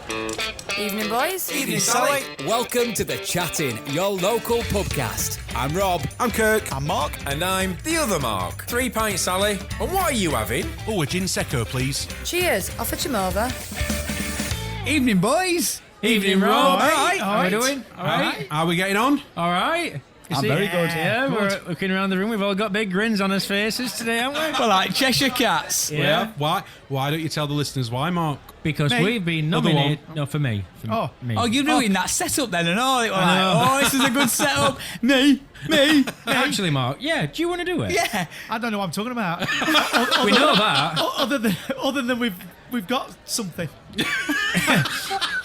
Evening, boys. Evening, Sally. Welcome to The Chatting, your local pubcast. I'm Rob. I'm Kirk. I'm Mark. And I'm the other Mark. 3 pints, Sally. And what are you having? Oh, a gin secco, please. Cheers. I'll fetch him over. Evening, boys. Evening, Rob. All right. How are we doing? All right. How are we getting on? All right. I'm very good. Yeah, we're looking around the room. We've all got big grins on our faces today, haven't we? Well, like Cheshire Cats. Yeah. Why don't you tell the listeners why, Mark? Because Me? we've been Other nominated. No, for me. For me. Oh, you're doing that setup then and all. It was I know. like, oh, this is a good setup. Me. Actually, Mark, yeah, do you want to do it? Yeah. I don't know what I'm talking about. We know that. Other than we've got something.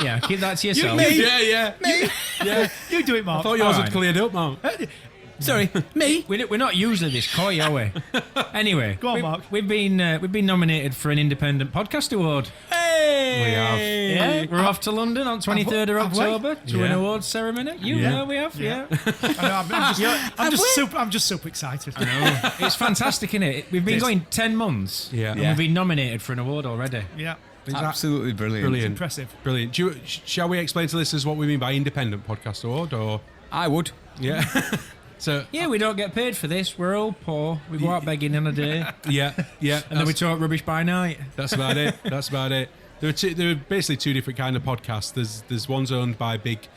Yeah, keep that to yourself. Me. Yeah. Me. Yeah. You do it, Mark. I thought yours Fine. had cleared up, Mark. Sorry. Me. We're not usually this coy, are we? Anyway, Go on, Mark. We've been nominated for an independent podcast award. Hey. We have. Yeah, we're off to London on 23rd of Have we? October to an Yeah. awards ceremony. You Yeah. know we have, yeah. I'm just super excited. It's fantastic, isn't it? We've been It is. going 10 months, Yeah. and Yeah. we've been nominated for an award already. Yeah, Absolutely brilliant. Brilliant. impressive. Brilliant. Shall we explain to listeners what we mean by independent podcast award? Or I would. yeah. So Yeah, we don't get paid for this. We're all poor. We go out begging in a day, yeah. and then we talk rubbish by night. That's about it. There are basically two different kind of podcasts. There's ones owned by big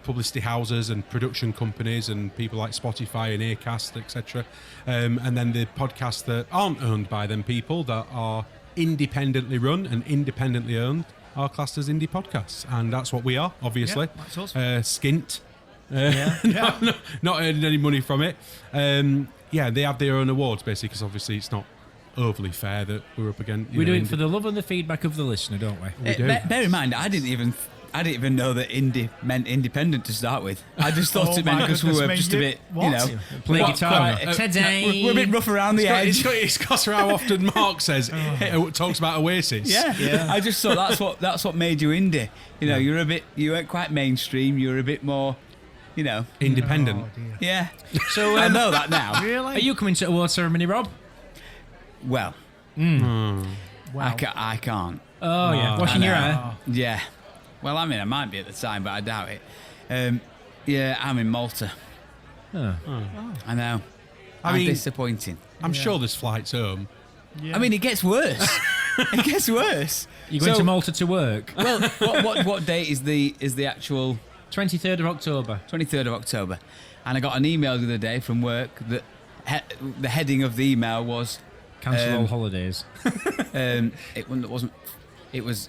publicity houses and production companies and people like Spotify and Acast, etc. And then the podcasts that aren't owned by them people, that are independently run and independently owned, are classed as indie podcasts, and that's what we are, obviously. Yeah, that's us. Skint. Yeah. Not earning any money from it. They have their own awards basically, because obviously it's not overly fair that we're up against. We do it for the love and the feedback of the listener, don't we? We do. Bear in mind, I didn't even know that indie meant independent to start with. I just thought it meant my because we goodness were me, just a you- bit, what? you know, Play what- guitar. quite- Today. We're a bit rough around the edge. It's because of how often Mark says talks about Oasis. Yeah. I just thought that's what made you indie. You know, you weren't quite mainstream. You were a bit more, you know, Independent. Oh, dear. yeah. So, I know that now. Really? are you coming to award ceremony, Rob? Well, Wow. I can't. Oh, yeah. Washing your hair. Yeah. Well, I mean, I might be at the time, but I doubt it. Yeah, I'm in Malta. Oh. I know. I I'm mean- disappointing. I'm sure there's flights home. Yeah. I mean, it gets worse. It gets worse. You're going So- to Malta to work? Well, what date is the actual 23rd of October. 23rd of October? And I got an email the other day from work that the heading of the email was Cancel all holidays. it was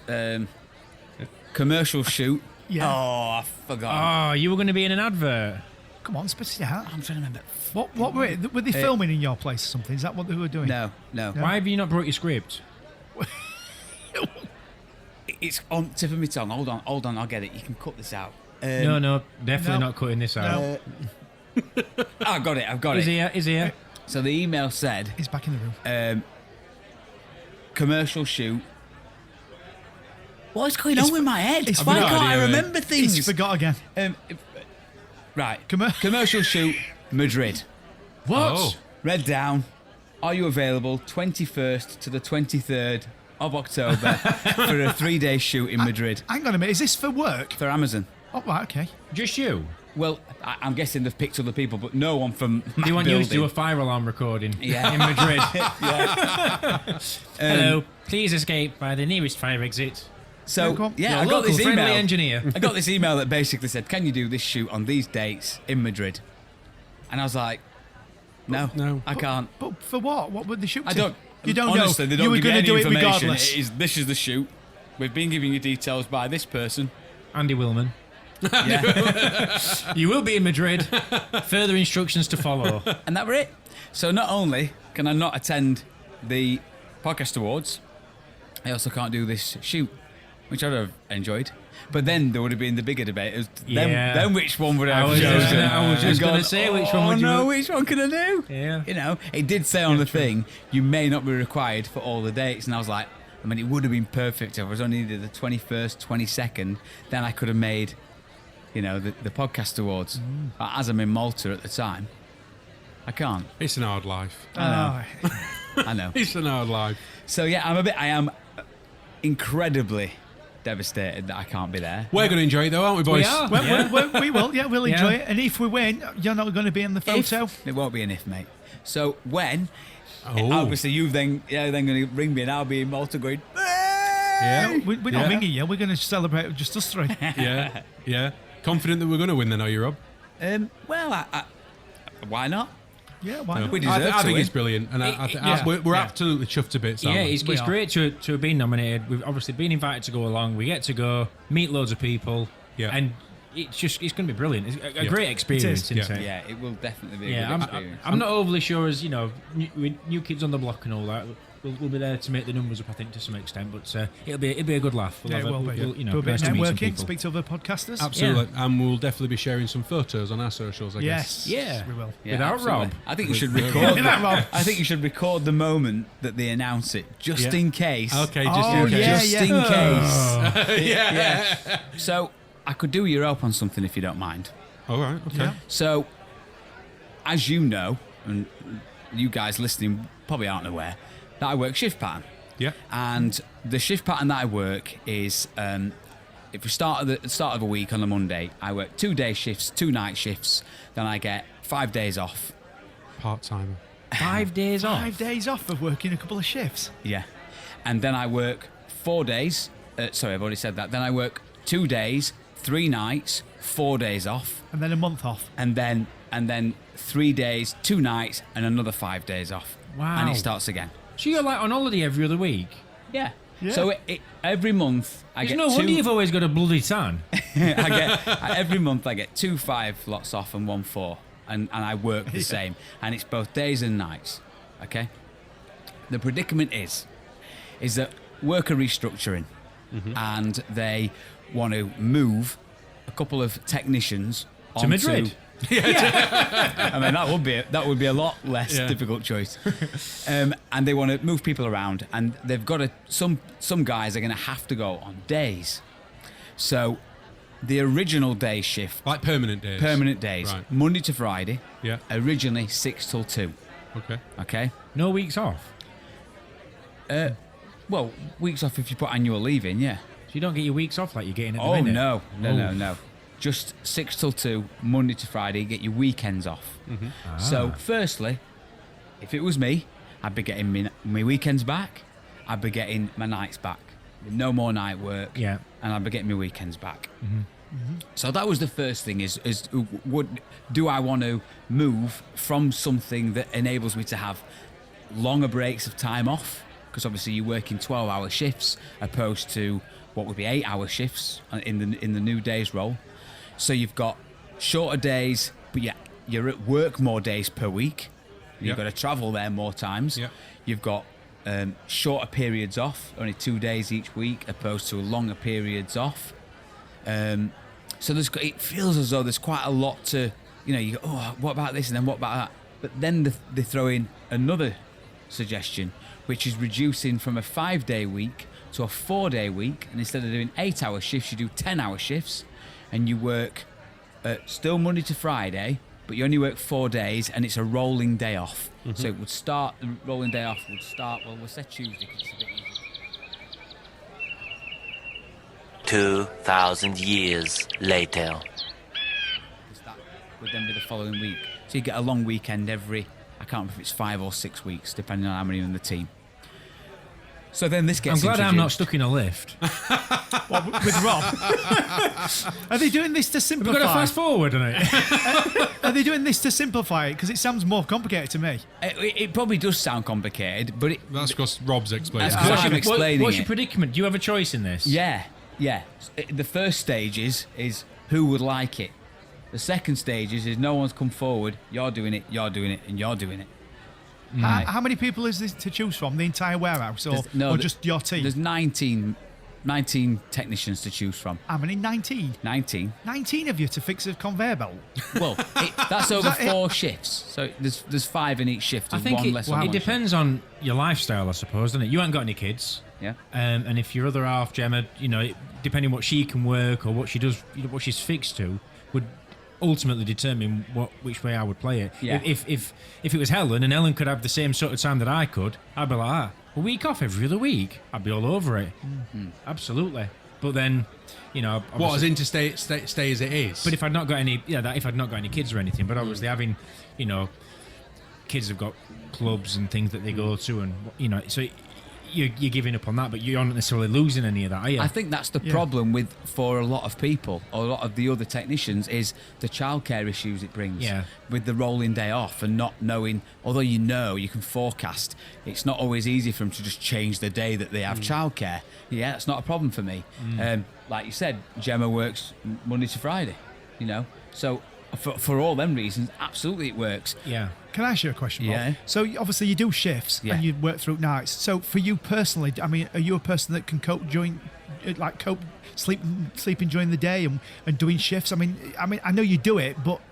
commercial shoot. Yeah. Oh, I forgot. Oh, you were going to be in an advert. Come on, spit it out. I'm trying to remember. What were it? Were they filming in your place or something? Is that what they were doing? No. Why have you not brought your script? It's on the tip of my tongue. Hold on. I'll get it. You can cut this out. No, definitely no. not cutting this out. No. I've got it. Is here. So the email said, He's back in the room. commercial shoot. What's going on with my head? I've Why no can't I idea, mate. remember things? He's forgot again. Right. Commer- Commercial shoot, Madrid. What? Oh. Read down. Are you available 21st to the 23rd of October for a 3-day shoot in Madrid Hang on a minute. Is this for work? for Amazon? Oh, right, okay. Just you? Well, I'm guessing they've picked other people, but no one from my Do you want you to do a building. fire alarm recording Yeah. in Madrid? Hello, please escape by the nearest fire exit. So, Go on. yeah, Your I got local this friendly email. engineer. I got this email that basically said, "Can you do this shoot on these dates in Madrid?" And I was like, "No, No. I can't. But for what? What would they shoot? I to? don't. You don't honestly, know. They don't you were give you going any to do it information. regardless. This is the shoot. We've been giving you details by this person. Andy Willman. Yeah, You will be in Madrid. Further instructions to follow. and that were it. So not only can I not attend the podcast awards, I also can't do this shoot, which I'd have enjoyed. But then there would have been the bigger debate. Yeah. Then which one would I I have was just chosen? gonna- I was just And gonna gone, say, which one "Oh, would you- no, which one can I do? Yeah. You know, it did say on the thing, you may not be required for all the dates. And I was like, I mean, it would have been perfect if I was only needed the 21st, 22nd. Then I could have made, you know, the podcast awards. As I'm in Malta at the time, I can't. It's an hard life. I know. It's an hard life. So yeah, I am incredibly devastated that I can't be there. We're going to enjoy it though, aren't we, boys? We are. We will, yeah, we'll Yeah. enjoy it. And if we win, you're not going to be in the photo. It won't be an if, mate. So when, Oh. obviously you then going to ring me and I'll be in Malta going, Yeah. We're not Yeah. ringing you. We're going to celebrate with just us three. Yeah. Yeah. Confident that we're going to win then, are you, Rob? well, I, why not? Yeah, why not? We deserve I to think win. it's brilliant, and yeah. we're Yeah. absolutely chuffed to bits. aren't Yeah, we? it's We are. great to have been nominated. We've obviously been invited to go along. We get to go meet loads of people, Yeah. and it's going to be brilliant. It's a Yeah. great experience, It is. isn't it? Yeah, it will definitely be a Yeah, good I'm experience. not overly sure as new kids on the block and all that. We'll be there to make the numbers up, I think, to some extent. But it'll be a good laugh. Yeah, it will be. We'll, Do a bit nice of to meet some networking, people. speak to other podcasters. Absolutely, and we'll definitely be sharing some photos on our socials. I guess. Yeah. we will. Yeah, Without absolutely. Rob. I think you should With- record. Without Rob. I think you should record the moment that they announce it, just Yeah. in case. Okay, just Oh, in case. yeah, Just in case. Yeah. So I could do your help on something if you don't mind. All right. Okay. Yeah. So, as you know, and you guys listening probably aren't aware, that I work shift pattern. Yeah. And the shift pattern that I work is, if we start at the start of a week on a Monday, I work 2 day shifts, 2 night shifts. Then I get 5 days off. Part timer. 5 days off. 5 days off of working a couple of shifts. Yeah. And then I work 4 days. Sorry, I've already said that. Then I work 2 days, 3 nights, 4 days off. And then a month off. And then 3 days, 2 nights, and another 5 days off. Wow. And it starts again. So you're like on holiday every other week. Yeah. Yeah. So every month I There's get no two. wonder you've always got a bloody tan. Every month I get 2 5 lots off and 1 4, and I work the same, and it's both days and nights. Okay. The predicament is that work are restructuring, and they want to move a couple of technicians To onto- Madrid. I mean, that would be a lot less Yeah. difficult choice. And they want to move people around, and they've got to. Some guys are going to have to go on days. So, the original day shift, Like permanent days. permanent days, Right. Monday to Friday. Yeah. Originally 6 till 2. Okay. Okay. No weeks off. Well, weeks off if you put annual leave in. Yeah. So you don't get your weeks off like you're getting at the Oh minute. no. Just 6 till 2, Monday to Friday. You get your weekends off. So, firstly, if it was me, I'd be getting my weekends back. I'd be getting my nights back. No more night work. Yeah. And I'd be getting my weekends back. So that was the first thing: do I want to move from something that enables me to have longer breaks of time off? Because obviously you work in 12-hour shifts opposed to what would be 8-hour shifts in the new days role. So you've got shorter days, but you're at work more days per week. You've Yep. got to travel there more times. Yep. You've got shorter periods off, only 2 days each week, opposed to longer periods off. So it feels as though there's quite a lot to, you go, oh, what about this and then what about that? But then they throw in another suggestion, which is reducing from a 5-day week to a 4-day week. And instead of doing 8-hour shifts, you do 10-hour shifts, and you work still Monday to Friday, but you only work 4 days, and it's a rolling day off. So it would start, the rolling day off would start, well, we'll say Tuesday because it's a bit easier. 2,000 years later. Because that would then be the following week. So you get a long weekend every, I can't remember if it's 5 or 6 weeks, depending on how many are in the team. So then this I'm gets glad I'm not introduced. stuck in a lift. What, with Rob? Are they doing this to We've simplify? got to fast forward on it. Are they doing this to simplify it? Because it sounds more complicated to me. It probably does sound complicated, but That's because Rob's explained. That's it. because I'm explaining What's it. your predicament? Do you have a choice in this? Yeah. The first stage is who would like it. The second stage is no one's come forward. You're doing it, and you're doing it. How many people is this to choose from? The entire warehouse, or just your team? There's 19 technicians to choose from. How many? 19? 19. 19 of you to fix a conveyor belt. Well, that's over that it? 4 shifts. So there's 5 in each shift. I There's think one less on it one depends on your lifestyle, I suppose, doesn't it? You ain't got any kids. shift. Yeah. And if your other half, Gemma, depending what she can work or what she does, what she's fixed to, would ultimately determine which way I would play it. Yeah. If it was Helen and Helen could have the same sort of time that I could, I'd be like, a week off every other week. I'd be all over it. Absolutely. But then, you know, What, as in to stay as it is? But if I'd not got any, if I'd not got any kids or anything, but obviously having, you know, kids have got clubs and things that they go to, and you know, so you're giving up on that, but you're not necessarily losing any of that, are you? I think that's the problem for a lot of people, or a lot of the other technicians, is the childcare issues it brings. Yeah. With the rolling day off and not knowing, although you can forecast, it's not always easy for them to just change the day that they have childcare. Yeah, it's not a problem for me. Like you said, Gemma works Monday to Friday, you know, so for all them reasons, absolutely it works. Yeah. Can I ask you a question, Mark? Yeah. So obviously you do shifts and you work through nights. So for you personally, I mean, are you a person that can cope sleeping during the day and doing shifts? I mean, I know you do it, but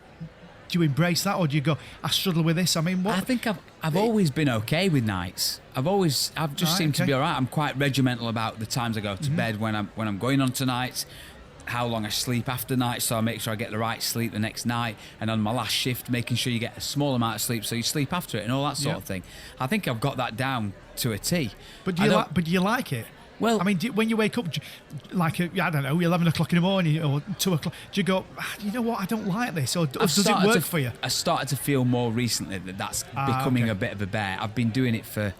do you embrace that, or do you go, I struggle with this? I mean, what? I think I've always been okay with nights. I've just seemed to be all right. I'm quite regimental about the times I go to bed when I'm going on to nights, how long I sleep after night, so I make sure I get the right sleep the next night, and on my last shift making sure you get a small amount of sleep so you sleep after it and all that sort of thing. I think I've got that down to a T. But do you like it? Well, I mean, when you wake up, like, I don't know, 11 o'clock in the morning or 2 o'clock, do you go, you know what, I don't like this, or does it work for you? I started to feel more recently that's becoming a bit of a bear. I've been doing it for,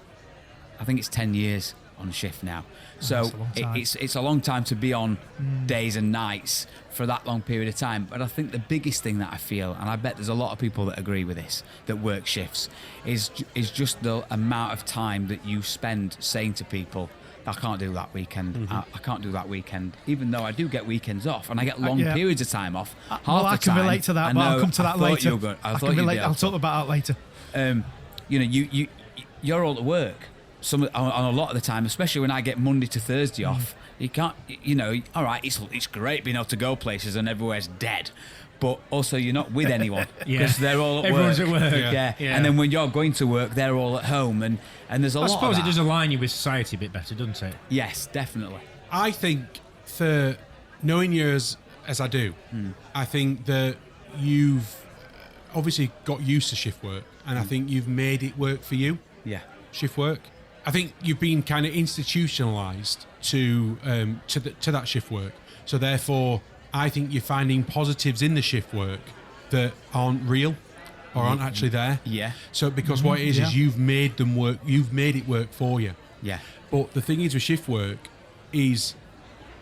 I think it's 10 years on shift now. So it's a long time to be on days and nights for that long period of time. But I think the biggest thing that I feel, and I bet there's a lot of people that agree with this, that work shifts, is just the amount of time that you spend saying to people, I can't do that weekend. I can't do that weekend, even though I do get weekends off and I get long periods of time off. I can relate to that, but I'll come to that later. I'll talk about that later. You know, you're all at work. On a lot of the time, especially when I get Monday to Thursday off, you can't, you know, all right, it's great being able to go places and everywhere's dead, but also you're not with anyone because they're all at Everyone's work. at work. Yeah. And then when you're going to work, they're all at home, and there's a lot of I suppose that. it does align you with society a bit better, doesn't it? Yes, definitely. I think for knowing you as I do, I think that you've obviously got used to shift work, and I think you've made it work for you. Yeah. Shift work. I think you've been kind of institutionalized to that shift work. So therefore, I think you're finding positives in the shift work that aren't real or aren't actually there. Yeah. So because what it is you've made them work. You've made it work for you. Yeah. But the thing is with shift work is,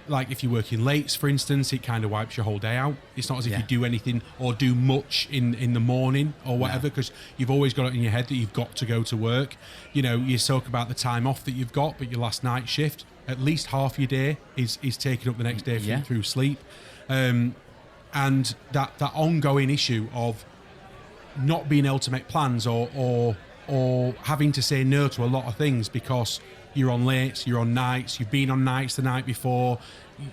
like, if you're working late, for instance, it kind of wipes your whole day out. It's not as if you do anything or do much in the morning or whatever, because you've always got it in your head that you've got to go to work. You know, you talk about the time off that you've got, but your last night shift, at least half your day is taken up the next day through sleep. And that ongoing issue of not being able to make plans or having to say no to a lot of things because you're on late, you're on nights, you've been on nights the night before,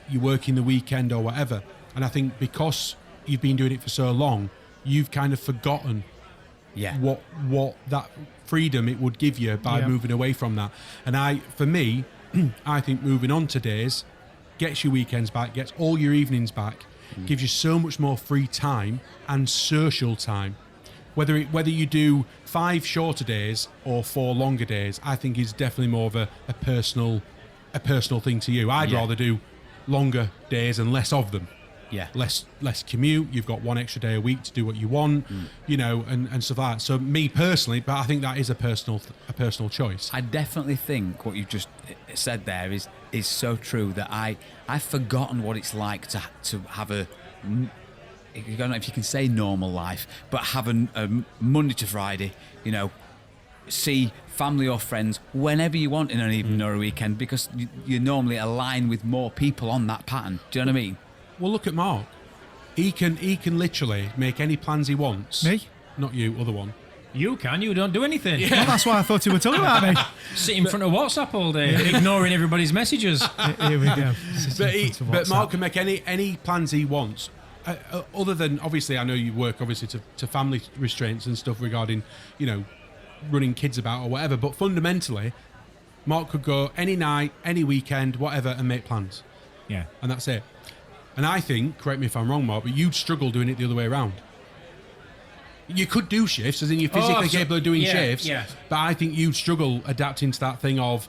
you're working the weekend or whatever. And I think because you've been doing it for so long, you've kind of forgotten what that freedom it would give you by moving away from that. And for me, I think moving on to days gets your weekends back, gets all your evenings back, gives you so much more free time and social time. Whether you do 5 shorter days or 4 longer days, I think is definitely more of a personal thing to you. I'd rather do longer days and less of them. Yeah. Less commute. You've got 1 extra day a week to do what you want, you know, and stuff like that. So me personally, but I think that is a personal choice. I definitely think what you've just said there is so true, that I've forgotten what it's like to have a, I don't know if you can say normal life, but have a Monday to Friday, you know, see family or friends whenever you want in an evening or a weekend, because you normally align with more people on that pattern. Do you know what I mean? Well, look at Mark. He can literally make any plans he wants. Me? Not you, other one. You don't do anything. Well, that's why I thought you were talking about me. Sit in front of WhatsApp all day, ignoring everybody's messages. Here we go. But Mark can make any plans he wants. Other than, obviously, I know you work obviously to family restraints and stuff regarding, you know, running kids about or whatever. But fundamentally, Mark could go any night, any weekend, whatever, and make plans. Yeah. And that's it. And I think, correct me if I'm wrong, Mark, but you'd struggle doing it the other way around. You could do shifts, as in you're physically capable of doing shifts. Yeah. But I think you'd struggle adapting to that thing of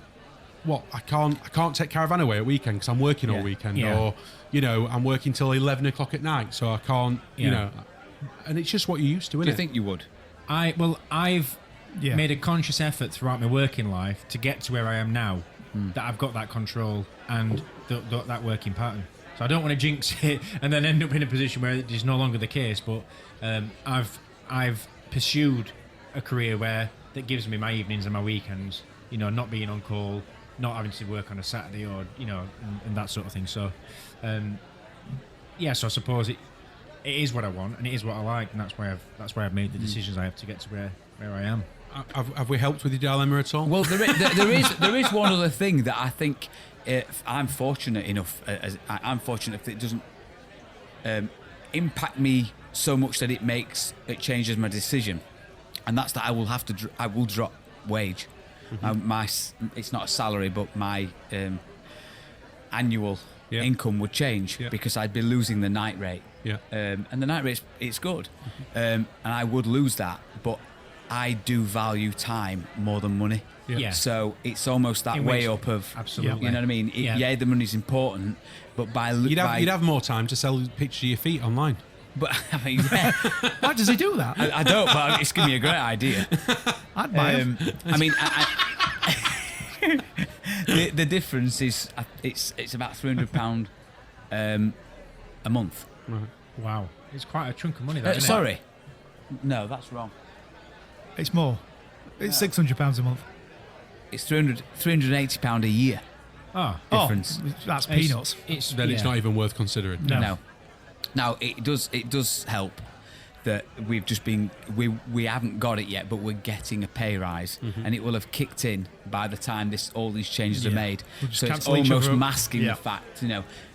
I can't take caravan away at weekend because I'm working all weekend, or I'm working till 11 o'clock at night, so I can't, and it's just what you're used to, isn't Do it? you think you would? I've made a conscious effort throughout my working life to get to where I am now, that I've got that control and that working pattern. So I don't want to jinx it and then end up in a position where it is no longer the case. But I've pursued a career that gives me my evenings and my weekends. Not being on call, not having to work on a Saturday, or and that sort of thing. So, so I suppose it is what I want and it is what I like, and that's why I've made the decisions I have to get to where I am. Have we helped with your dilemma at all? Well, there is one other thing that I think I'm fortunate enough. I'm fortunate if it doesn't impact me so much that it changes my decision, and that's that I will drop wage. It's not a salary, but my annual income would change because I'd be losing the night rate. And the night rate it's good, and I would lose that, but I do value time more than money. So it's almost that way up of absolutely. You know what I mean? The money's important, but you'd have more time to sell pictures of your feet online. But I mean, Why does he do that? I don't. But it's giving me a great idea. I'd buy him. I mean, the difference is it's about £300 a month. Right. Wow, it's quite a chunk of money. That, isn't it? Sorry, no, that's wrong. It's more. It's £600 a month. It's £380 a year. Difference. That's peanuts. It's not even worth considering. No. Now it does help that we've just been we haven't got it yet, but we're getting a pay rise, and it will have kicked in by the time all these changes are made. We'll just So it's cancel each almost other out. masking the fact,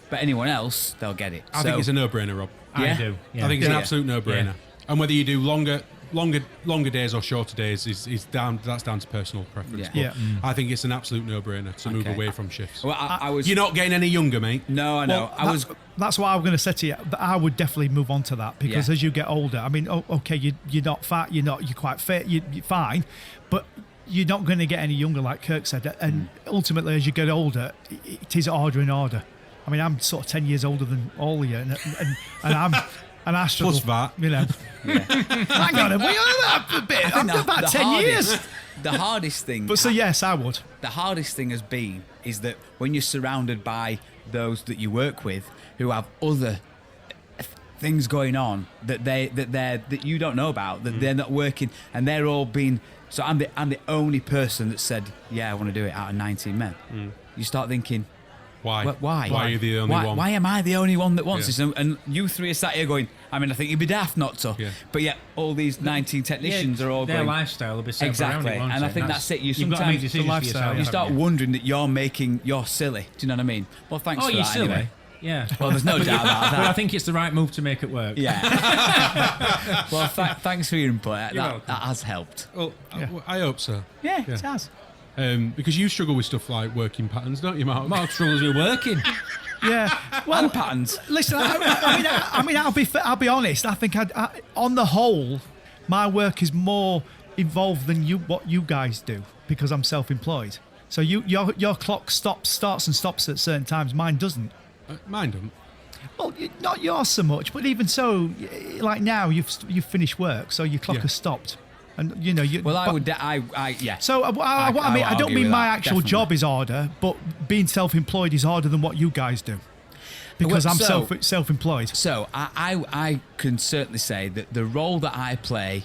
But anyone else, they'll get it. I think it's a no-brainer, Rob. I do. Yeah. I think it's an absolute no-brainer. And whether you do longer days or shorter days is down to personal preference. Yeah. But I think it's an absolute no-brainer to move away from shifts. Well, I was. You're not getting any younger, mate. No, I know. Well, that's what I was going to say to you. That I would definitely move on to that because as you get older, I mean, okay, you're not fat, you're quite fit, you're fine, but you're not going to get any younger, like Kirk said. And ultimately, as you get older, it is harder and harder. I mean, I'm sort of 10 years older than all of you, and I struggle. Plus VAT. Hang on, we are a bit. I'm about 10 years. The hardest thing. But so yes, I would. The hardest thing has been is that when you're surrounded by those that you work with who have other things going on that you don't know about, that they're not working, and they're all being. So I'm the only person that said, I want to do it out of 19 men. You start thinking, why? Why? Why are you the only one? Why am I the only one that wants this? And you three are sat here going, I mean, I think you'd be daft not to. Yeah. But yet, all these 19 technicians are all their going... lifestyle will be set Exactly. around it, won't And I it? think that's it. You've got to make sometimes decisions for yourself. you start haven't wondering that you're silly. Do you know what I mean? Well, thanks for you're that silly. anyway. Yeah. Well, there's no doubt about But I that. think it's the right move to make it work. Yeah. Well, thanks for your input. That has helped. Well, I hope so. Yeah, it has. Because you struggle with stuff like working patterns, don't you, Mark? Mark struggles with working. Yeah. Well, And patterns. listen, I mean, I'll be honest. I think on the whole, my work is more involved than what you guys do because I'm self-employed. So your clock starts and stops at certain times. Mine doesn't. Mine don't. Well, not yours so much, but even so, like now you've finished work, so your clock has stopped, and you. Well, yeah. So I mean, I don't mean my actual job is harder, but being self-employed is harder than what you guys do, because I'm self-employed. So I can certainly say that the role that I play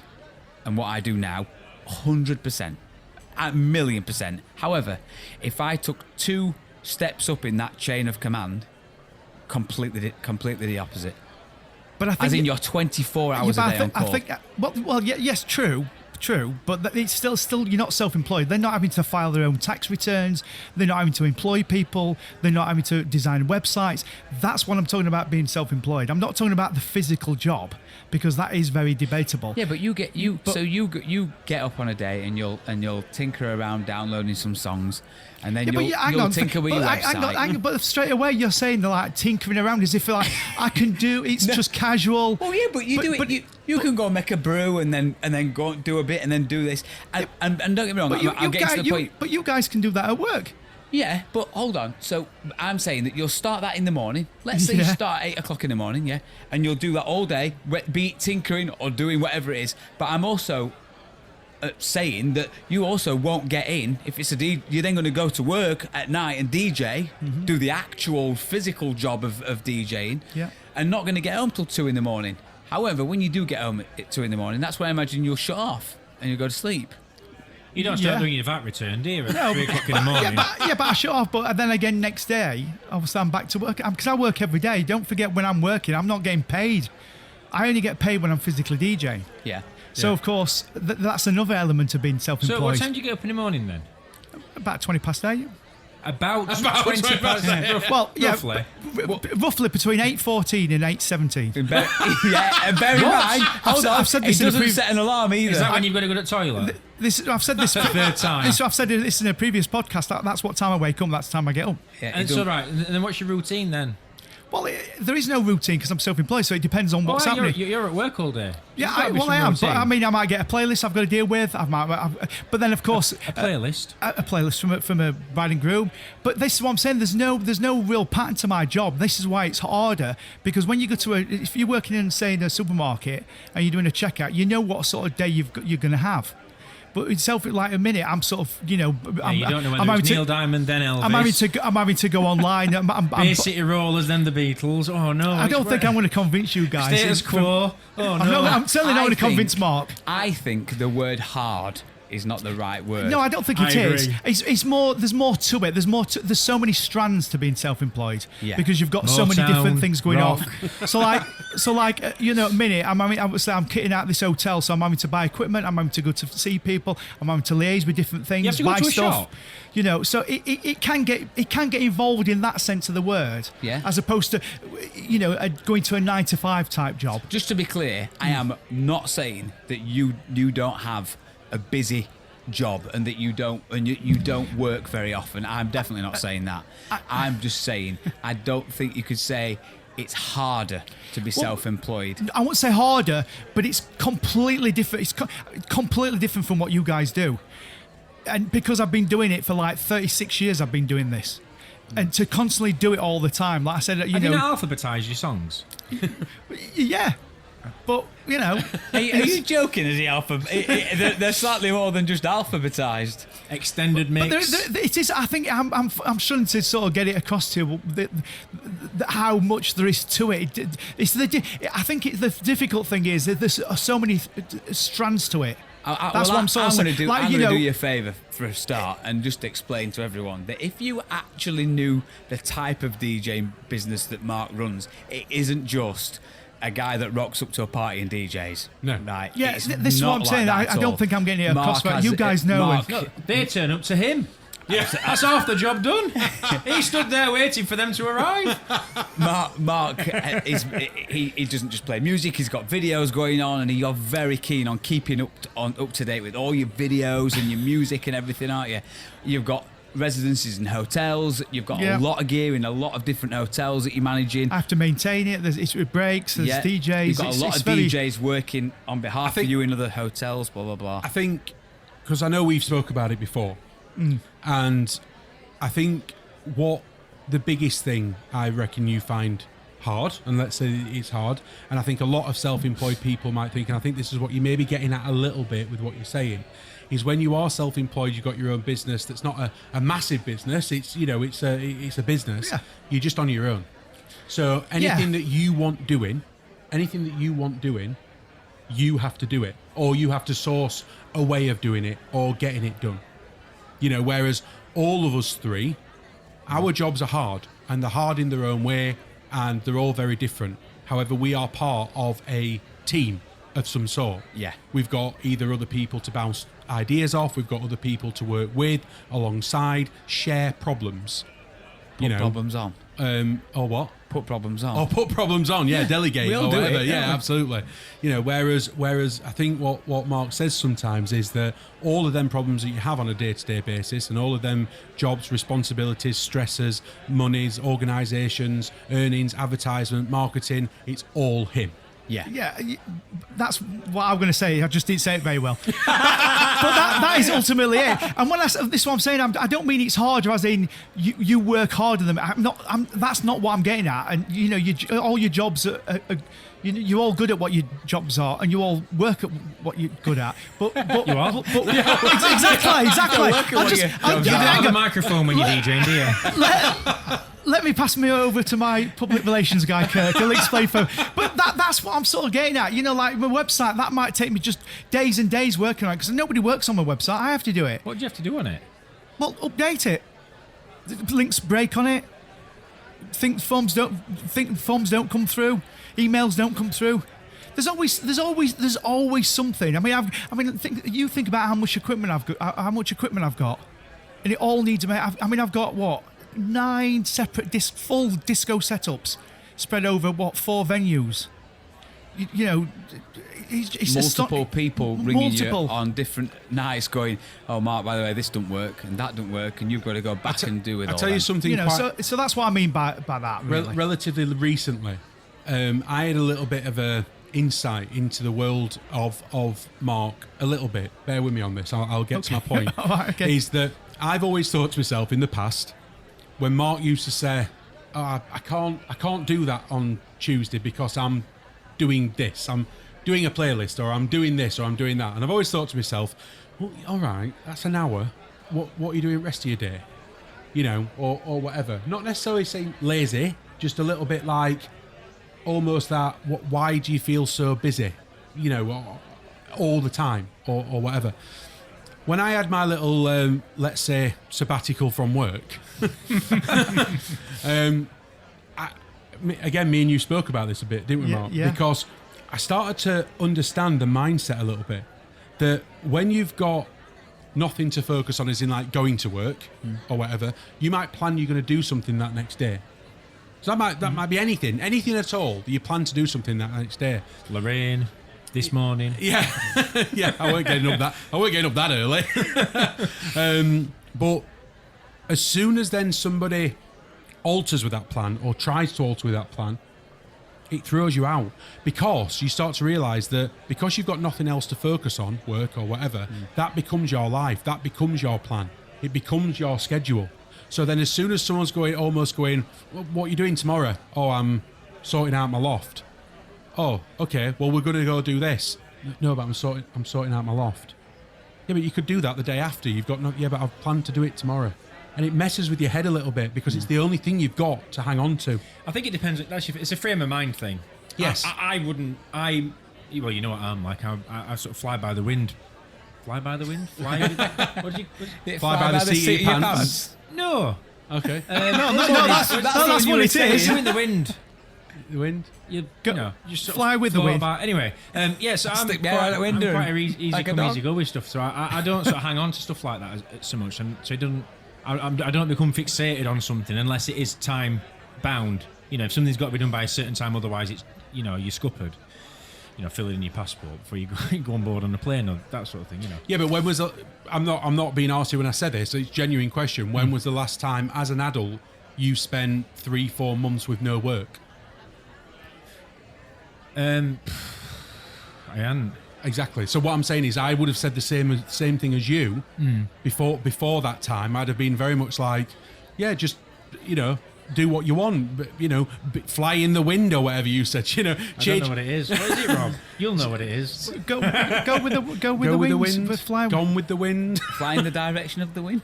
and what I do now, 100%, a million %. However, if I took 2 steps up in that chain of command, completely the opposite. But I think as in you're 24 hours a day on call. I think well, yes, true, but it's still you're not self-employed. They're not having to file their own tax returns. They're not having to employ people. They're not having to design websites. That's what I'm talking about being self-employed. I'm not talking about the physical job because that is very debatable. Yeah, but you get up on a day and you'll tinker around downloading some songs, and then you'll tinker with your website. But straight away you're saying they're like tinkering around as if like I can do it's just casual. Well, yeah, but you do it. You can go make a brew and then go and do a bit and then do this. And don't get me wrong, I'm getting to the point. But you guys can do that at work. Yeah, but hold on. So I'm saying that you'll start that in the morning. Let's say you start at 8 o'clock in the morning, yeah, and you'll do that all day, be it tinkering or doing whatever it is. But I'm also saying that you also won't get in if it's you're then going to go to work at night and DJ, do the actual physical job of DJing, and not going to get home till 2 in the morning. However, when you do get home at 2 in the morning, that's when I imagine you'll shut off and you'll go to sleep. You don't start doing your VAT return, do you? At 3 o'clock in the morning. But I shut off. But then again, next day, obviously I'm back to work. Because I work every day. Don't forget, when I'm working, I'm not getting paid. I only get paid when I'm physically DJing. Yeah. So, of course, that's another element of being self-employed. So what time do you get up in the morning then? About 20 past 8. About 20 past 8? Well, yeah, roughly. Roughly between 8:14 and 8:17. And bear in mind, hold on, I've said this it doesn't set an alarm either. Is that when you've got to go to the toilet? I've said this for the third time. I've said this in a previous podcast. That's what time I wake up. That's the time I get up. Yeah, and so right, and then what's your routine then? Well, there is no routine because I'm self-employed, so it depends on what's happening. You're at work all day. Yeah, I am. But I mean, I might get a playlist I've got to deal with. But then, of course, a playlist. A playlist from a bride and groom. But this is what I'm saying. There's no real pattern to my job. This is why it's harder, because when you go to if you're working in, say, in a supermarket and you're doing a checkout, you know what sort of day you're going to have. But itself, like a minute, I'm sort of, you don't know whether it's Neil Diamond, then Elvis. I'm having to go online. Bay City Rollers, then the Beatles. Oh no! I don't think I'm going to convince you guys. Status quo. Oh no! I'm certainly not going to convince Mark. I think the word hard is not the right word. No, I don't think it is. It's more. There's more to it. There's so many strands to being self-employed because you've got so many different things going on. So like a minute. I'm kitting out this hotel, so I'm having to buy equipment. I'm having to go to see people. I'm having to liaise with different things. You have to buy go to a stuff. shop. So it can get involved in that sense of the word. Yeah. As opposed to going to a 9-to-5 type job. Just to be clear, I am not saying that you don't have a busy job and that you don't work very often. I'm definitely not saying that. I'm just saying I don't think you could say it's harder to be self-employed. I won't say harder, but it's completely different. It's completely different from what you guys do. And because I've been doing it for like 36 years, I've been doing this. And to constantly do it all the time, like I said, Have you not alphabetized your songs? Yeah. But, Are you joking? Is he they're slightly more than just alphabetized. Extended mix. But it is. I think I'm trying to sort of get it across to you how much there is to it. I think the difficult thing is that there's so many strands to it. That's what I'm sort of saying. I'm going to do you a favour for a start and just explain to everyone that if you actually knew the type of DJ business that Mark runs, it isn't just a guy that rocks up to a party and DJs. No. Right. Yeah, this is what I'm saying. I don't think I'm getting it across. You guys know. They turn up to him. Yeah, that's half the job done. He stood there waiting for them to arrive. Mark he doesn't just play music. He's got videos going on, and you're very keen on keeping up to date with all your videos and your music and everything, aren't you? You've got residences in hotels. You've got a lot of gear in a lot of different hotels that you're managing. I have to maintain it. It breaks. There's DJs. You've got a lot of DJs working on behalf of you in other hotels. Blah blah blah. I think because I know we've spoke about it before. And I think what the biggest thing I reckon you find hard, and let's say it's hard, and I think a lot of self-employed people might think, and I think this is what you may be getting at a little bit with what you're saying, is when you are self-employed, you've got your own business that's not a massive business, it's a business, you're just on your own. So anything that you want doing, you have to do it, or you have to source a way of doing it or getting it done. Whereas all of us three, our jobs are hard, and they're hard in their own way, and they're all very different. However, we are part of a team of some sort. Yeah. We've got either other people to bounce ideas off, we've got other people to work with, alongside, share problems. Problems on. Or what? Put problems on. Or put problems on, delegate we all or do whatever. it, Yeah, absolutely. Whereas I think what Mark says sometimes is that all of them problems that you have on a day-to-day basis, and all of them jobs, responsibilities, stresses, monies, organisations, earnings, advertisement, marketing, it's all him. Yeah, that's what I'm going to say. I just didn't say it very well. But that is ultimately it. And when this is what I'm saying, I don't mean it's harder as in you work harder than me. That's not what I'm getting at. And, you know, all your jobs are you're all good at what your jobs are, and you all work at what you're good at. But You are? Exactly. You don't have a microphone when you're DJing, do you? Let me pass me over to my public relations guy, Kirk. He'll explain for. But that's what I'm sort of getting at. You know, like my website, that might take me just days and days working on it because nobody works on my website. I have to do it. What do you have to do on it? Well, update it. Links break on it. Think forms don't come through. Emails don't come through. There's always something. I mean, think about how much equipment I've got, and it all needs. I've got what? 9 separate full disco setups spread over 4 venues. You know, it's multiple people ringing you on different nights, going, "Oh, Mark, by the way, this don't work and that don't work, and you've got to go back and do it." I'll tell you something. You know, so that's what I mean by that. Really. Relatively recently, I had a little bit of a insight into the world of Mark. A little bit. Bear with me on this. I'll get to my point. Right, okay. Is that I've always thought to myself in the past, when Mark used to say, "Oh, I can't do that on Tuesday because I'm doing this. I'm doing a playlist, or I'm doing this, or I'm doing that." And I've always thought to myself, well, all right, that's an hour. What are you doing the rest of your day? You know, or whatever. Not necessarily saying lazy, just a little bit like almost that, why do you feel so busy? You know, all the time, or whatever. When I had my little, let's say, sabbatical from work, again, me and you spoke about this a bit, didn't we, Mark? Yeah. Because I started to understand the mindset a little bit. That when you've got nothing to focus on, as in like going to work or whatever, you might plan you're going to do something that next day. So that might be anything at all that you plan to do something that next day. Lorraine, this morning. Yeah, yeah. I weren't getting up that early. But as soon as then somebody alters with that plan or tries to alter with that plan, it throws you out, because you start to realise that because you've got nothing else to focus on, work or whatever, that becomes your life, that becomes your plan, it becomes your schedule. So then as soon as someone's almost going, well, what are you doing tomorrow? Oh, I'm sorting out my loft. Oh, okay, well, we're going to go do this. No, but I'm sorting out my loft. Yeah, but you could do that the day after. You've got but I've planned to do it tomorrow. And it messes with your head a little bit, because it's the only thing you've got to hang on to. I think it depends. Actually, it's a frame of mind thing. Yes. I wouldn't. Well, you know what I'm like. I sort of fly by the wind. Fly by the wind? Fly Fly by the seat of your pants. No. Okay. That's what it is. You're in the wind. The wind? You just fly with the wind. Anyway, so I'm Stick me out the window. quite easy like come, a easy go with stuff. So I don't sort of hang on to stuff like that so much. And so it doesn't. I don't become fixated on something unless it is time bound. You know, if something's got to be done by a certain time, otherwise it's, you know, you're scuppered. You know, fill it in your passport before you go on board on a plane or that sort of thing. You know. Yeah, but when was I'm not being arsy when I said this. It's a genuine question. When was the last time, as an adult, you spent 3-4 months with no work? I hadn't. Exactly. So what I'm saying is, I would have said the same thing as you before that time. I'd have been very much like, yeah, just, you know, do what you want, but, you know, fly in the wind or whatever you said. You know, I don't know what it is. What is it, Rob? You'll know what it is. Go with the wind. Fly. Gone with the wind. Fly in the direction of the wind.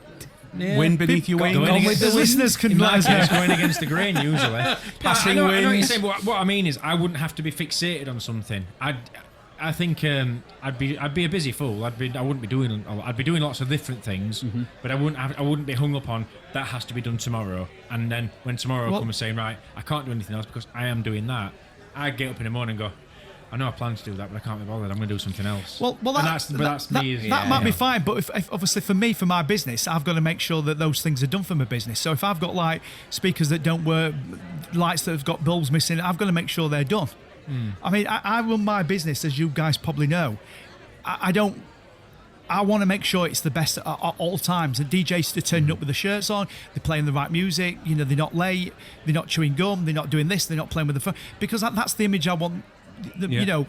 Yeah. Wind beneath your wings. Going against the listeners can let us know. going against the grain usually. Passing I know what you're winds. saying, but what I mean is, I wouldn't have to be fixated on something. I think I'd be a busy fool. I'd be doing lots of different things, but I wouldn't be hung up on that has to be done tomorrow. And then when tomorrow comes saying, right, I can't do anything else because I am doing that, I'd get up in the morning and go, I know I plan to do that, but I can't be bothered. I'm going to do something else. Well, that's me. That might be fine, but if obviously for me, for my business, I've got to make sure that those things are done for my business. So if I've got like speakers that don't work, lights that have got bulbs missing, I've got to make sure they're done. I mean, I run my business, as you guys probably know. I want to make sure it's the best at all times. The DJs are turning up with the shirts on, they're playing the right music, you know, they're not late, they're not chewing gum, they're not doing this, they're not playing with the phone. Because that's the image I want You know,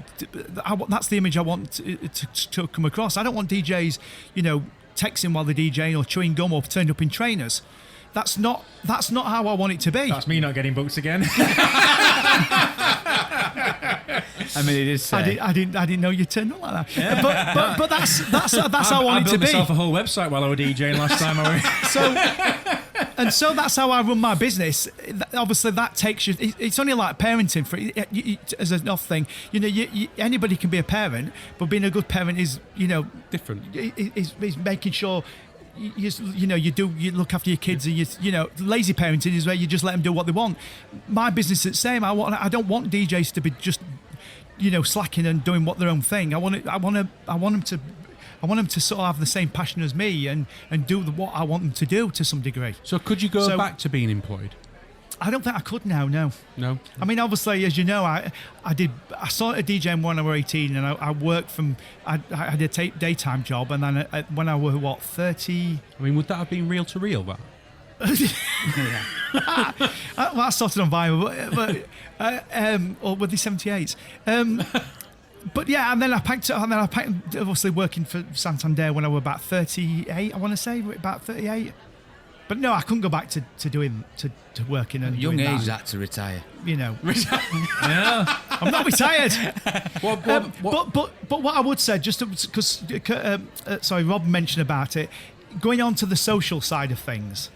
that's the image I want to come across. I don't want DJs, you know, texting while they're DJing or chewing gum or turned up in trainers. That's not how I want it to be. That's me not getting booked again. I mean, it is. Say. I didn't know you turned up like that. Yeah. But that's how I want it to be. I built myself a whole website while I was DJing last time. So that's how I run my business. Obviously, that takes you. It's only like parenting as an off thing. You know, anybody can be a parent, but being a good parent is, you know, different. Is making sure. You look after your kids, and you know, lazy parenting is where you just let them do what they want. My business is the same. I don't want DJs to be just, you know, slacking and doing their own thing. I want them to sort of have the same passion as me and do what I want them to do to some degree. So could you go back to being employed? I don't think I could now. No. I mean, obviously, as you know, I started DJing when I was 18, and I worked from. I had a daytime job, and then when I was 30. I mean, would that have been reel to reel? That. Well, I started on vinyl, or with the 78s. But yeah, and then I packed obviously working for Santander when I was about 38. I want to say about 38. But no, I couldn't go back to doing to working and young doing age that. to retire. You know, Yeah. I'm not retired. What? But what I would say, just because Rob mentioned about it, going on to the social side of things,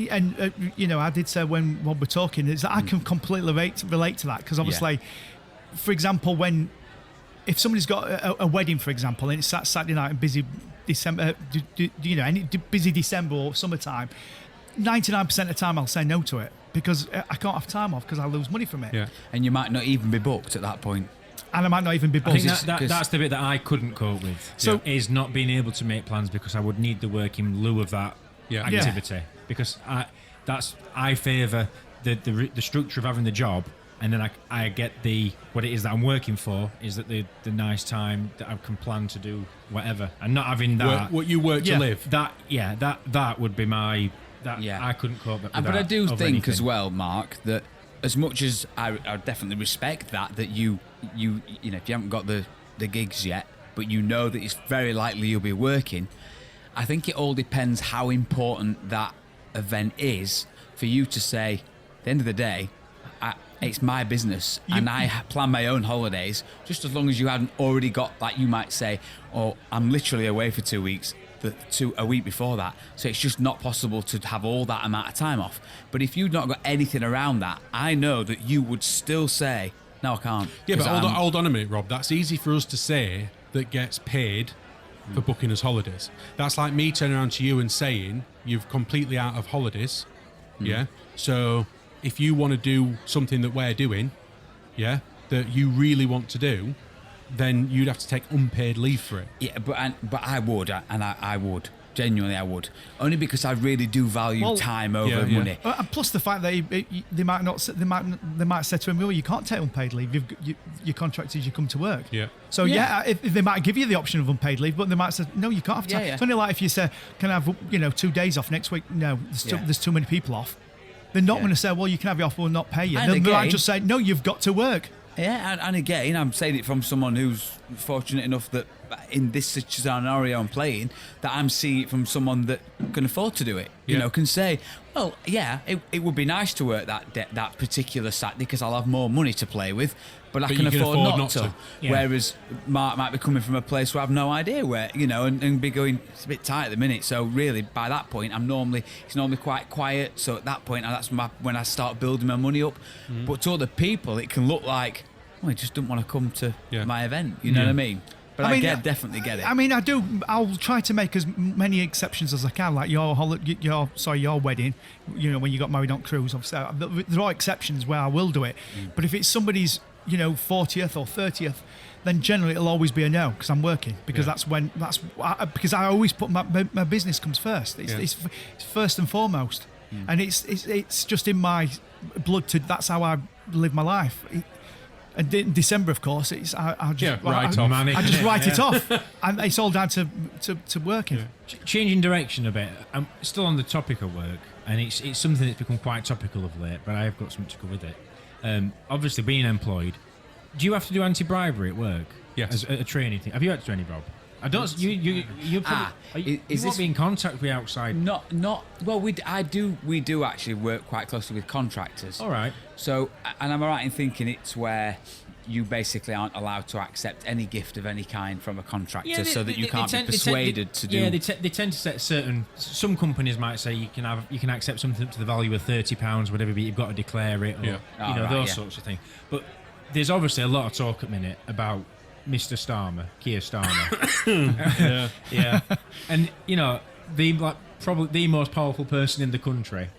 and you know, I did say when Rob were talking, is that I can completely relate to that, because obviously, for example, if somebody's got a wedding, for example, and it's Saturday night and busy December, you know, any busy December or summertime, 99% of the time I'll say no to it, because I can't have time off because I lose money from it. Yeah. And you might not even be booked at that point. And I might not even be I booked. think that's the bit that I couldn't cope with. So- is not being able to make plans because I would need the work in lieu of that activity. Because I favour the structure of having the job, and then I get what it is that I'm working for is that the nice time that I can plan to do whatever, and not having that. What you work to live. That would be my. I couldn't cope with that. But I do of think anything. as well, Mark, that as much as I definitely respect that you know, if you haven't got the gigs yet, but you know that it's very likely you'll be working, I think it all depends how important that event is for you to say, at the end of the day, it's my business, and I plan my own holidays, just as long as you hadn't already got, like you might say, oh, I'm literally away for 2 weeks, a week before that, so it's just not possible to have all that amount of time off. But if you've not got anything around that, I know that you would still say, no, I can't. Yeah, but hold on a minute, Rob. That's easy for us to say that gets paid for booking us holidays. That's like me turning around to you and saying, you've completely out of holidays, yeah? So if you want to do something that we're doing, yeah, that you really want to do, then you'd have to take unpaid leave for it. Yeah, but I would, and I would. Genuinely, I would. Only because I really do value time over money. And plus the fact that they might say to him, "Well, you can't take unpaid leave. Your contract is you come to work." Yeah. So if they might give you the option of unpaid leave, but they might say, "No, you can't have time." Yeah. It's only like if you say, "Can I have 2 days off next week?" No, there's too many people off. They're not going to say, "Well, you can have your off, we'll not pay you." They might just say, "No, you've got to work." Yeah, and again, I'm saying it from someone who's fortunate enough that in this scenario I'm playing, that I'm seeing it from someone that can afford to do it. You know, can say, well, yeah, it would be nice to work that particular Saturday because I'll have more money to play with, but I can afford not to. Yeah. Whereas Mark might be coming from a place where I have no idea where, you know, and be going, it's a bit tight at the minute. So really, by that point, it's normally quite quiet. So at that point, that's when I start building my money up. But to other people, it can look like, oh, he just don't want to come to my event. You know what I mean? But I definitely get it. I mean, I do. I'll try to make as many exceptions as I can. Like your wedding. You know, when you got married on cruise. Obviously, there are exceptions where I will do it. But if it's somebody's, 40th or 30th, then generally it'll always be a no because I'm working. Because because I always put my business comes first. It's first and foremost, and it's just in my blood to. That's how I live my life. And in December, of course, I just write it off, and it's all down to working. Yeah. Changing direction a bit. I'm still on the topic of work, and it's something that's become quite topical of late. But I have got something to go with it. Obviously, being employed, Do you have to do anti-bribery at work? Yes. As a training thing. Have you had to do any, Rob? I don't. You probably, you won't be in contact with outside. Not. Well, we do actually work quite closely with contractors. All right. So, and am I right in thinking it's where you basically aren't allowed to accept any gift of any kind from a contractor, so that you can't be persuaded to do. Yeah, they tend to set certain. Some companies might say you can accept something to the value of £30, whatever, but you've got to declare it, or those sorts of things. But there's obviously a lot of talk at the minute about Mr. Starmer, Keir Starmer. yeah. And probably the most powerful person in the country.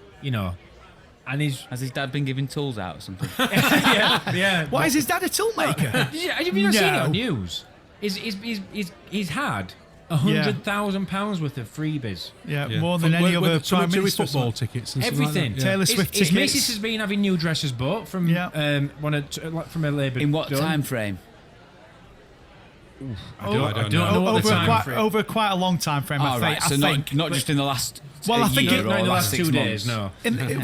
And has his dad been giving tools out or something? yeah. Why is his dad a toolmaker? Have you not seen it on news? He's had £100,000 worth of freebies. Yeah, more than any other prime minister. Football tickets and Everything. Like Taylor Swift his tickets. missus has been having new dresses bought from from a Labour. In what time frame? I don't know what the time frame. Over quite a long time frame. I think. Not just in the last. Well, I think year not in the last 6 2 months. days. No.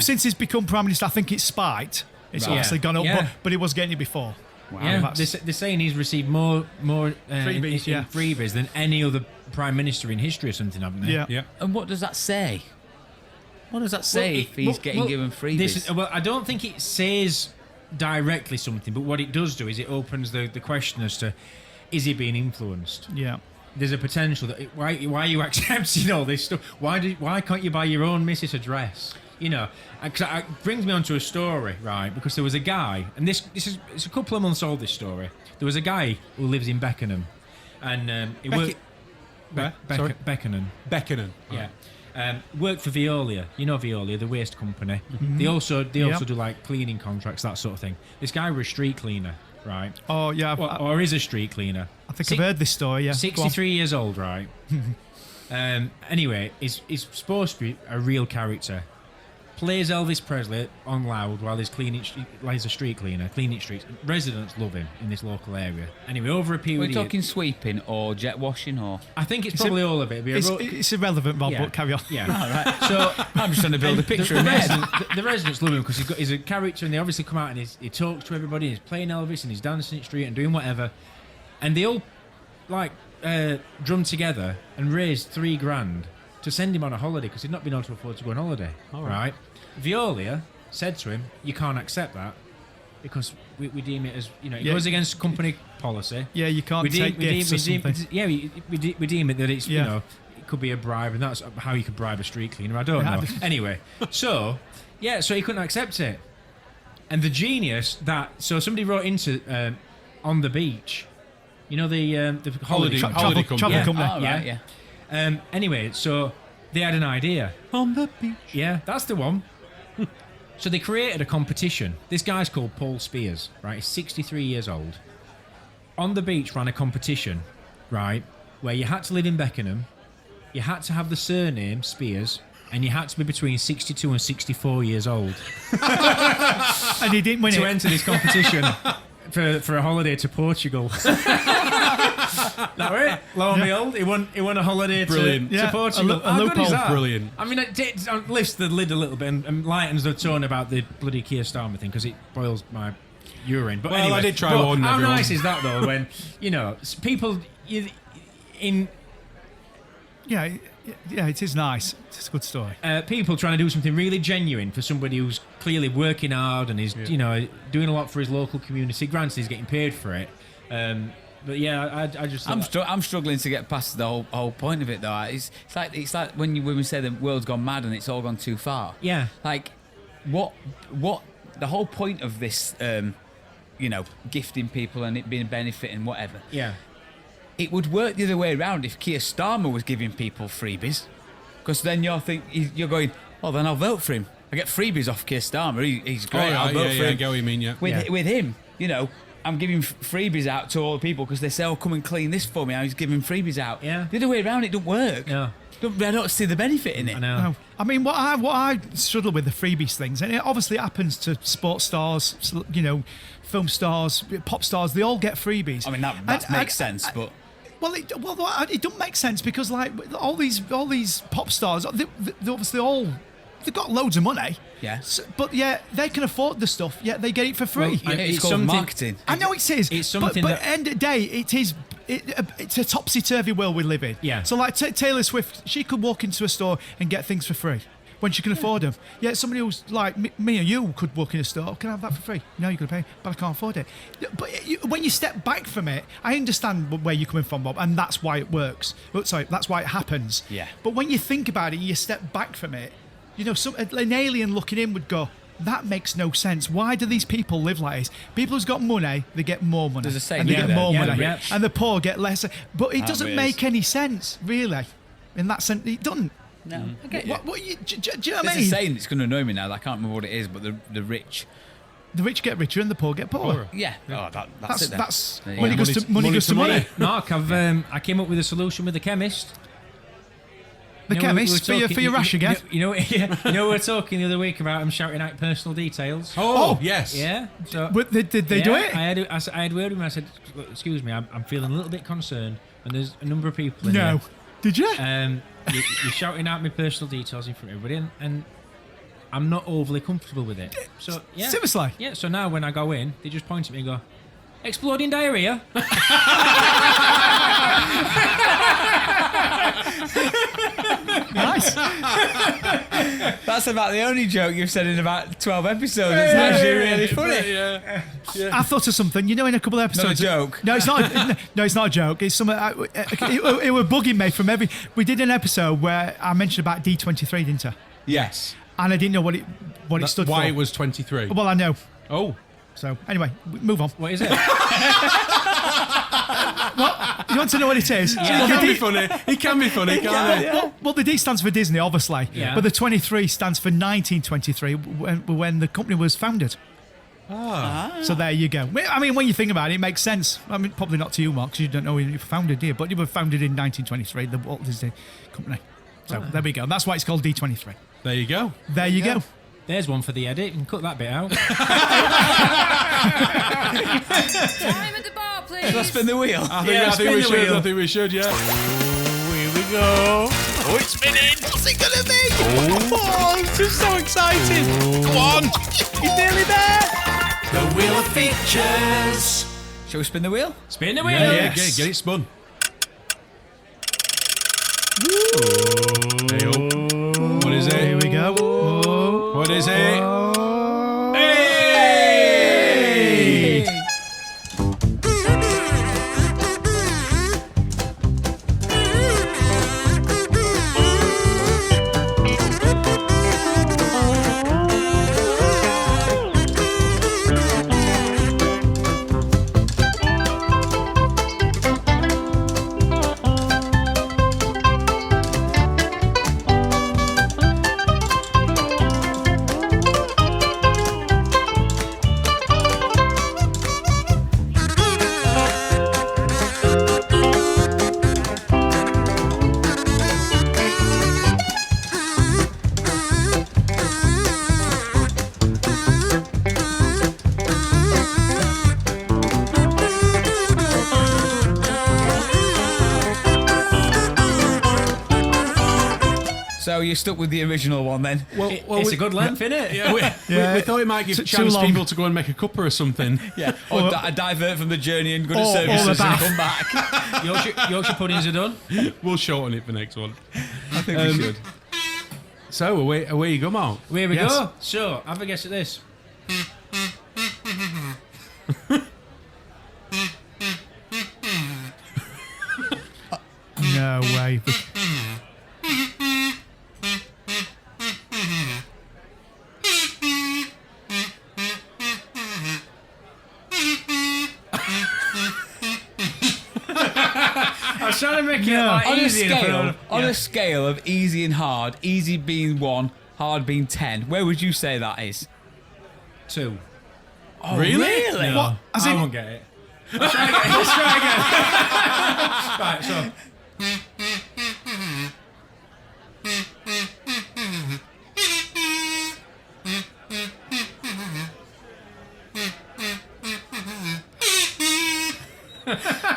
Since he's become prime minister, I think it's spiked. It's obviously gone up, but he was getting it before. Wow. Yeah, they're saying he's received more freebies, freebies than any other prime minister in history or something, haven't they? Yeah. And what does that say? What does that say if he's getting given freebies? I don't think it says directly something, but what it does do is it opens the question as to, is he being influenced? Yeah. There's a potential that why are you accepting all this stuff? Why can't you buy your own missus a dress? Because it brings me onto a story, right? Because there was a guy, and it's a couple of months old. This story. There was a guy who lives in Beckenham, and he worked. Beckenham. Yeah. Worked for Veolia. You know Veolia, the waste company. Mm-hmm. They also do like cleaning contracts, that sort of thing. This guy was a street cleaner, right? Oh yeah. Or is a street cleaner. I think I've heard this story. Yeah. 63 years old, right? Anyway, he's supposed to be a real character. Plays Elvis Presley on loud while he's a street cleaner, cleaning streets. Residents love him in this local area. Anyway, over a period. We're talking sweeping or jet washing, or I think it's probably all of it. It's irrelevant, Bob. But carry on. Yeah. All right. So I'm just trying to build a picture in the residents love him because he's a character, and they obviously come out and he talks to everybody. And he's playing Elvis and he's dancing in the street and doing whatever, and they all drum together and raise $3,000 to send him on a holiday because he'd not been able to afford to go on holiday. All right. Veolia said to him, "You can't accept that because we deem it as it goes against company policy. Yeah, you can't take gifts or something. We deem it that it's it could be a bribe, and that's how you could bribe a street cleaner. I don't know. Anyway, so he couldn't accept it, and the genius so somebody wrote into On the Beach, the holiday travel company. Oh, right. Anyway, so they had an idea. On the beach. Yeah, that's the one. So they created a competition. This guy's called Paul Spears, right? He's 63 years old. On the Beach ran a competition, right, where you had to live in Beckenham, you had to have the surname Spears, and you had to be between 62 and 64 years old. And he didn't win to enter this competition for a holiday to Portugal. That right? Lo and behold, he won a holiday to Portugal. A loophole. Brilliant. I mean, it lifts the lid a little bit and lightens the tone about the bloody Keir Starmer thing because it boils my urine. But anyway, I did try warning how everyone. nice is that though? When people in. Yeah, it is nice. It's a good story. People trying to do something really genuine for somebody who's clearly working hard and is, doing a lot for his local community. Granted, he's getting paid for it. But yeah, I just. I'm struggling to get past the whole point of it though. It's like when women say the world's gone mad and it's all gone too far. Yeah. Like, what the whole point of this, gifting people and it being a benefit and whatever. Yeah. It would work the other way around if Keir Starmer was giving people freebies, because then you're going, well, then I'll vote for him. I get freebies off Keir Starmer. He's great. I'll vote for him. I get what you mean. Yeah. With him, I'm giving freebies out to all the people because they say, "Oh, come and clean this for me." I was giving freebies out. Yeah. The other way around, it don't work. Yeah. I don't see the benefit in it. I know. No. I mean, what I struggle with the freebies things, and it obviously happens to sports stars, film stars, pop stars. They all get freebies. I mean, that makes sense, but. Well, it doesn't make sense because like all these pop stars, they obviously all they've got loads of money. Yeah. But yeah, they can afford the stuff. Yeah, they get it for free. Well, It's called something- marketing. I know it is. It's something but that- at the end of the day, it's a topsy-turvy world we live in. Yeah. So like Taylor Swift, she could walk into a store and get things for free when she can afford them. Yeah, somebody who's like me or you could walk in a store, can I have that for free? No, you're going to pay, but I can't afford it. But when you step back from it, I understand where you're coming from, Bob, and that's why it works. Sorry, that's why it happens. Yeah. But when you think about it, you step back from it, an alien looking in would go, that makes no sense. Why do these people live like this? People who's got money, they get more money. There's a saying, and they yeah, get more yeah, money. yeah. And the poor get less. But it doesn't weird. make any sense, really. In that sense, it doesn't. No, I get you. Do you know what I There's a mean? saying that's going to annoy me now. I can't remember what it is, but the rich. The rich get richer and the poor get poorer. Yeah. Oh, that's it. Then. That's There you money go. goes to money goes to money. Mark, I came up with a solution with the chemist. The You know, we were chemist for talking- your rash again. You know, we were talking the other week about him shouting out personal details. Oh, yes. Yeah. So But did they do it? I had word with him. I said, "Look, excuse me, I'm feeling a little bit concerned, and there's a number of people in No. here. Did you? You're shouting out my personal details in front of everybody, and I'm not overly comfortable with it. So yeah, Seriously? yeah. So now when I go in, they just point at me and go, "Exploding diarrhea." Nice. That's about the only joke you've said in about 12 episodes. It's actually really funny. I thought of something. You know, in a couple of episodes. Not a joke. No, it's not. No, it's not a joke. It's something. It was bugging me from every. We did an episode where I mentioned about D23, didn't I? Yes. And I didn't know what it stood Why for. it was 23. Well, I know. Oh. So anyway, move on. What is it? You want to know what it is? He can be funny. He can be funny, can't he? Well, the D stands for Disney, obviously. Yeah. But the 23 stands for 1923, when the company was founded. So there you go. I mean, when you think about it, it makes sense. I mean, probably not to you, Mark, because you don't know when you were founded, do you? But you were founded in 1923, the Walt Disney Company. So there we go. That's why it's called D23. There you go. There you go. There's one for the edit. You can cut that bit out. Time at the bar, please. Let's spin the wheel. I think we should, yeah. Here we go. Oh, it's spinning. What's it going to be? Oh, this is so exciting. Come on. He's nearly there. The Wheel of Features. Shall we spin the wheel? Spin the wheel. Yeah, get it spun. Hey, oh. What is it? Here we go. What is it? So you're stuck with the original one then? It's a good length, isn't it? Yeah, we thought it might give Too chance long. people to go and make a cuppa or something. Yeah. Or divert from the journey and go to Or services the and bath. come back. Yorkshire puddings are done. We'll shorten it for next one. I think we should. So, away you go, Mark. Here we Yes. go. So, have a guess at this. No way. I was trying to make it like On a easy. scale of easy and hard, easy being 1, hard being 10, where would you say that is? 2. Oh, Really? No, What? As I in- won't get it. Let's try again. Let's try again. Right, so.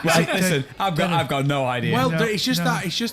Well, listen, I've got no idea. Well, it's just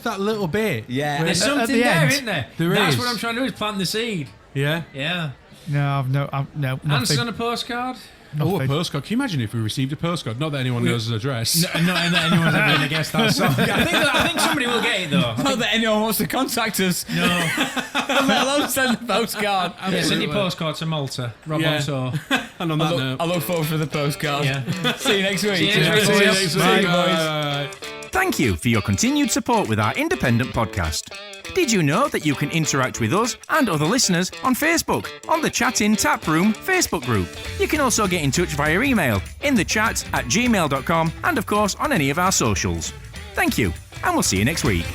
that little bit. Yeah. There's At something the there, end, isn't there? there That's is. what I'm trying to do, is plant the seed. Yeah. Yeah. No, no, Answers nothing. on a postcard? Oh, a Nothing. postcard. Can you imagine if we received a postcard? Not that anyone knows his address. No, not that anyone's ever going to guess that song. I think somebody will get it, though. Not that anyone wants to contact us. No. Let alone send a postcard. Yeah, send your postcard to Malta. Rob Yeah. Monto. And on that note, I look forward for the postcard. Yeah. See you next week. See you next week. see you next week. Bye, Bye. boys. Thank you for your continued support with our independent podcast. Did you know that you can interact with us and other listeners on Facebook, on the Chat In Tap Room Facebook group? You can also get in touch via email, inthechat@gmail.com, and of course on any of our socials. Thank you, and we'll see you next week.